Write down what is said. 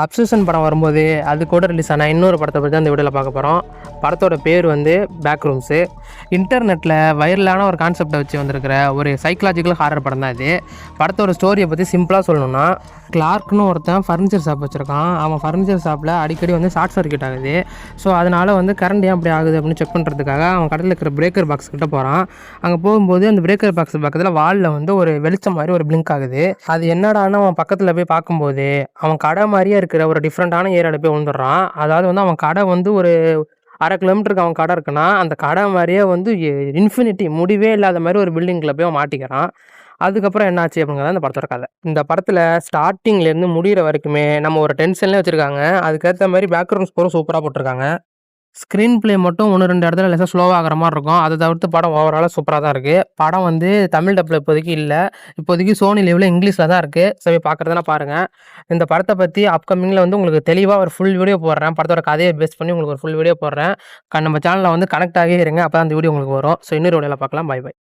Obsession படம் வரும்போது அது கூட ரிலீஸ் ஆன இன்னொரு படத்தை பற்றி தான் இந்த வீடியோவில் பார்க்க போகிறோம். படத்தோட பேர் வந்து பேக் ரூம்ஸு. இன்டர்நெட்டில் வைரலான ஒரு கான்செப்டை வச்சு வந்திருக்கிற ஒரு சைக்கலாஜிக்கல் ஹாரர் படம் தான் இது. படத்தோட ஸ்டோரியை பற்றி சிம்பிளாக சொல்லணும்னா, கிளார்க்னு ஒருத்தன் ஃபர்னிச்சர் ஷாப் வச்சுருக்கான். அவன் ஃபர்னிச்சர் ஷாப்பில் அடிக்கடி வந்து ஷார்ட் சர்க்யூட் ஆகுது. ஸோ அதனால் வந்து கரண்ட் ஏன் அப்படி ஆகுது அப்படின்னு செக் பண்ணுறதுக்காக அவன் கடையில் இருக்கிற பிரேக்கர் பாக்ஸ் கிட்ட போகிறான். அங்கே போகும்போது அந்த பிரேக்கர் பாக்ஸ் பக்கத்தில் வாலில் வந்து ஒரு வெளிச்சம் மாதிரி ஒரு பிளிங்க் ஆகுது. அது என்னடான்னு அவன் பக்கத்தில் போய் பார்க்கும்போது அவன் கடை மாதிரியே இருக்கிற ஒரு டிஃப்ரெண்ட்டான ஏரியாவில் போய் விழுந்துடுறான். அதாவது வந்து அவன் கடை வந்து ஒரு 1/2 கிலோமீட்டருக்கு அவன் கடை இருக்குன்னா, அந்த கடை மாதிரியே வந்து இன்ஃபினிட்டி முடிவே இல்லாத மாதிரி ஒரு பில்டிங்கில் போய் அவன் மாட்டிக்கிறான். அதுக்கப்புறம் என்னாச்சு அப்படிங்கிறத இந்த படத்தோட கதை. இந்த படத்தில் ஸ்டார்டிங்லேருந்து முடிகிற வரைக்குமே நம்ம ஒரு டென்ஷன்லேயே வச்சுருக்காங்க. அதுக்கேற்ற மாதிரி பேக்ரவுண்ட் ஸ்கோரும் சூப்பராக போட்டிருக்காங்க. ஸ்க்ரீன் ப்ளே மட்டும் 1, 2 இடத்துல லேசாக ஸ்லோவாக ஆகிற மாதிரி இருக்கும். அதை தவிர்த்து படம் ஓவராலாக சூப்பராக தான் இருக்குது. படம் வந்து தமிழ் டப்பில் இப்போதைக்கு இல்லை. இப்போதைக்கு சோனி லிவ்வில் இங்கிலீஷில் தான் இருக்குது. சரி, பார்க்குறதுனா பாருங்கள். இந்த படத்தை பற்றி அப்கமிங்கில் வந்து உங்களுக்கு தெளிவாக ஒரு ஃபுல் வீடியோ போடுறேன். படத்தோட கதையை பேஸ் பண்ணி உங்களுக்கு ஒரு ஃபுல் வீடியோ போடுறேன். நம்ம சேனலில் வந்து கனெக்ட் ஆகி இருங்க. அப்போ தான் அந்த வீடியோ உங்களுக்கு வரும். ஸோ இன்னொரு வீடியோவில் பார்க்கலாம். Bye by.